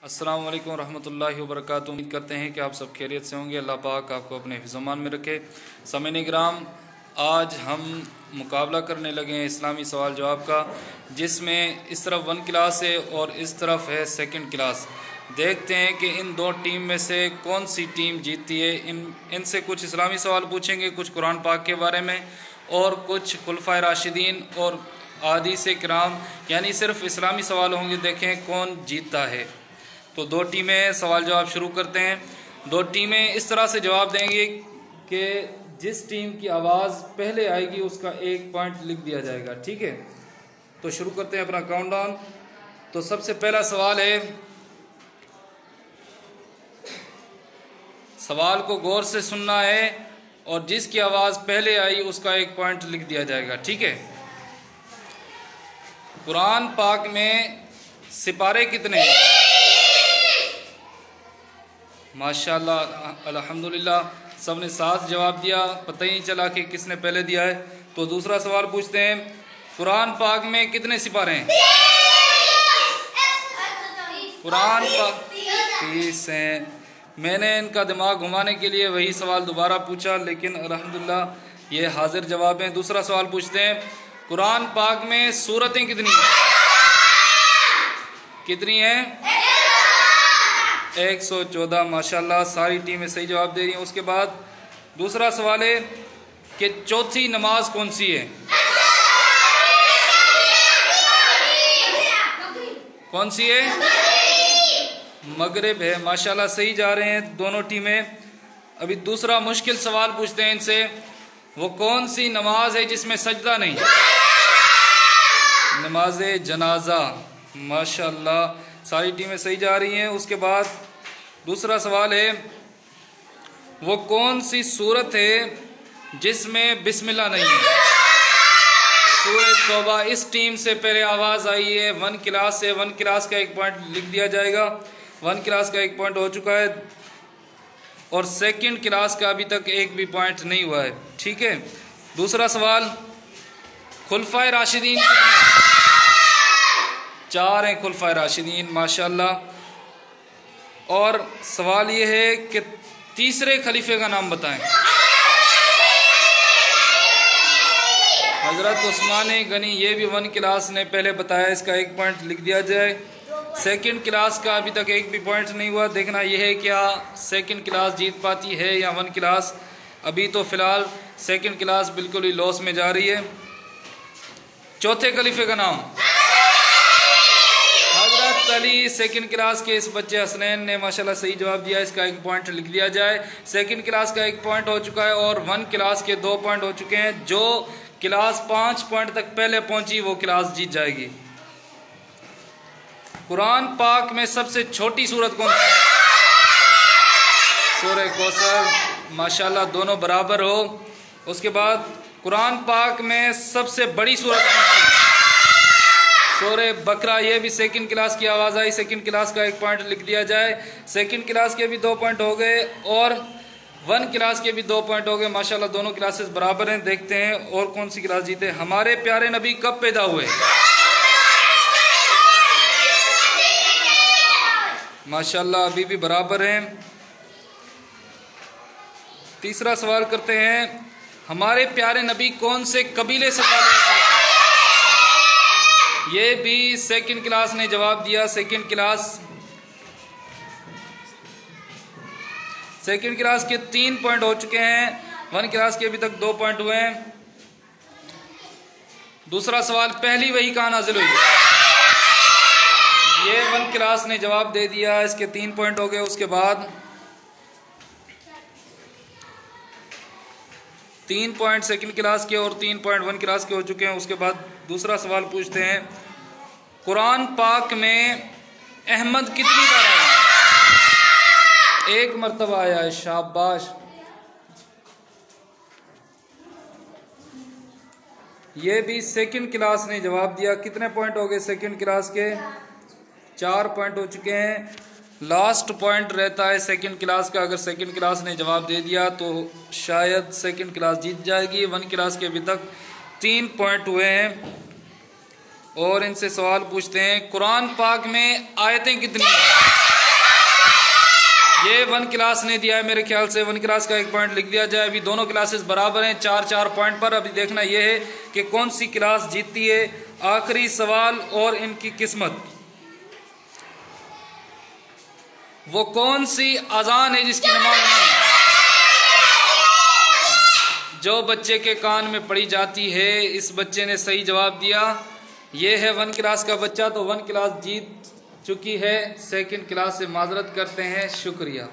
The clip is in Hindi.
अस्सलाम वालेकुम रहमतुल्लाहि व बरकातुहू। उम्मीद करते हैं कि आप सब खैरियत से होंगे। अल्लाह पाक आपको अपने हिफ़्ज़-ओ-मान में रखे। सामईन इकराम, आज हम मुकाबला करने लगे हैं इस्लामी सवाल जवाब का, जिसमें इस तरफ 1 क्लास है और इस तरफ है 2nd क्लास। देखते हैं कि इन दो टीम में से कौन सी टीम जीतती है। इनसे कुछ इस्लामी सवाल पूछेंगे, कुछ कुरान पाक के बारे में और कुछ खुलफाए राशिदीन और अहादीस किराम, यानी सिर्फ इस्लामी सवाल होंगे। देखें कौन जीतता है। तो दो टीमें सवाल जवाब शुरू करते हैं। दो टीमें इस तरह से जवाब देंगी कि जिस टीम की आवाज़ पहले आएगी उसका 1 पॉइंट लिख दिया जाएगा। ठीक है, तो शुरू करते हैं अपना काउंटडाउन। तो सबसे पहला सवाल है, सवाल को गौर से सुनना है और जिसकी आवाज़ पहले आई उसका 1 पॉइंट लिख दिया जाएगा। ठीक है, कुरान पाक में सिपारे कितने हैं? माशाअल्लाह, अल्हम्दुलिल्लाह, सबने साथ जवाब दिया, पता ही नहीं चला कि किसने पहले दिया है। तो दूसरा सवाल पूछते हैं, कुरान पाक में कितने सिपारे हैं? कुरान पाक 30 हैं। मैंने इनका दिमाग घुमाने के लिए वही सवाल दोबारा पूछा, लेकिन अल्हम्दुलिल्लाह ये हाजिर जवाब हैं। दूसरा सवाल पूछते हैं, कुरान पाक में सूरतें कितनी हैं? 114। माशाल्लाह, सारी टीमें सही जवाब दे रही हैं। उसके बाद दूसरा सवाल है कि चौथी नमाज कौन सी है? कौन सी है? मगरिब है। माशाल्लाह, सही जा रहे हैं दोनों टीमें। अभी दूसरा मुश्किल सवाल पूछते हैं इनसे, वो कौन सी नमाज है जिसमें सजदा नहीं? नमाज जनाजा। माशाल्लाह, सारी टीमें सही जा रही हैं। उसके बाद दूसरा सवाल है, वो कौन सी सूरत है जिसमें बिस्मिल्लाह नहीं है? सूरह तौबा। इस टीम से पहले आवाज़ आई है 1 क्लास से। 1 क्लास का 1 पॉइंट लिख दिया जाएगा। 1 क्लास का 1 पॉइंट हो चुका है और 2nd क्लास का अभी तक 1 भी पॉइंट नहीं हुआ है। ठीक है, दूसरा सवाल, खुलफाए राशिदीन 4 हैं खुलफाए राशिदीन। माशाल्लाह। और सवाल ये है कि तीसरे खलीफे का नाम बताएं। हजरत उस्मान गनी। ये भी 1 क्लास ने पहले बताया, इसका 1 पॉइंट लिख दिया जाए। 2nd क्लास का अभी तक 1 भी पॉइंट नहीं हुआ। देखना यह है क्या 2nd क्लास जीत पाती है या 1 क्लास। अभी तो फिलहाल 2nd क्लास बिल्कुल ही लॉस में जा रही है। चौथे खलीफे का नाम हजरत अली। 2nd क्लास के इस बच्चे हसनैन ने माशाल्लाह सही जवाब दिया, इसका 1 पॉइंट लिख दिया जाए। 2nd क्लास का 1 पॉइंट हो चुका है और 1 क्लास के 2 पॉइंट हो चुके हैं। जो क्लास 5 पॉइंट तक पहले पहुंची वो क्लास जीत जाएगी। कुरान पाक में सबसे छोटी सूरत कौन सी? सूरह कौसर। माशाल्लाह, दोनों बराबर हो। उसके बाद कुरान पाक में सबसे बड़ी सूरत कौन सी? सूरह बकरा। ये भी 2nd क्लास की आवाज़ आई। 2nd क्लास का 1 पॉइंट लिख दिया जाए। 2nd क्लास के भी 2 पॉइंट हो गए और 1 क्लास के भी 2 पॉइंट हो गए। माशाल्लाह, दोनों क्लासेस बराबर हैं। देखते हैं और कौन सी क्लास जीते। हमारे प्यारे नबी कब पैदा हुए? माशाल्लाह, अभी भी बराबर हैं। तीसरा सवाल करते हैं, हमारे प्यारे नबी कौन से कबीले से ताल्लुक़ रखते हैं? ये भी 2nd क्लास ने जवाब दिया। 2nd क्लास के 3 पॉइंट हो चुके हैं। 1 क्लास के अभी तक 2 पॉइंट हुए हैं। दूसरा सवाल, पहली वही कहाँ नाज़िल हुई? ये 1 क्लास ने जवाब दे दिया, इसके 3 पॉइंट हो गए। उसके बाद 3 पॉइंट 2nd क्लास के और 3 पॉइंट 1 क्लास के हो चुके हैं। उसके बाद दूसरा सवाल पूछते हैं, कुरान पाक में अहमद कितनी बार आया? 1 मरतबा आया है। शाबाश। ये भी 2nd क्लास ने जवाब दिया। कितने पॉइंट हो गए 2nd क्लास के? 4 पॉइंट हो चुके हैं। लास्ट पॉइंट रहता है 2nd क्लास का। अगर 2nd क्लास ने जवाब दे दिया तो शायद 2nd क्लास जीत जाएगी। 1 क्लास के अभी तक 3 पॉइंट हुए हैं। और इनसे सवाल पूछते हैं, कुरान पाक में आयतें कितनी हैं? ये 1 क्लास ने दिया है, मेरे ख्याल से 1 क्लास का 1 पॉइंट लिख दिया जाए। अभी दोनों क्लासेस बराबर हैं, 4-4 पॉइंट पर। अभी देखना यह है कि कौन सी क्लास जीतती है। आखिरी सवाल और इनकी किस्मत, वो कौन सी अजान है जिसकी नमाज नहीं, जो बच्चे के कान में पड़ी जाती है? इस बच्चे ने सही जवाब दिया। ये है 1 क्लास का बच्चा, तो 1 क्लास जीत चुकी है। 2nd क्लास से माजरत करते हैं, शुक्रिया।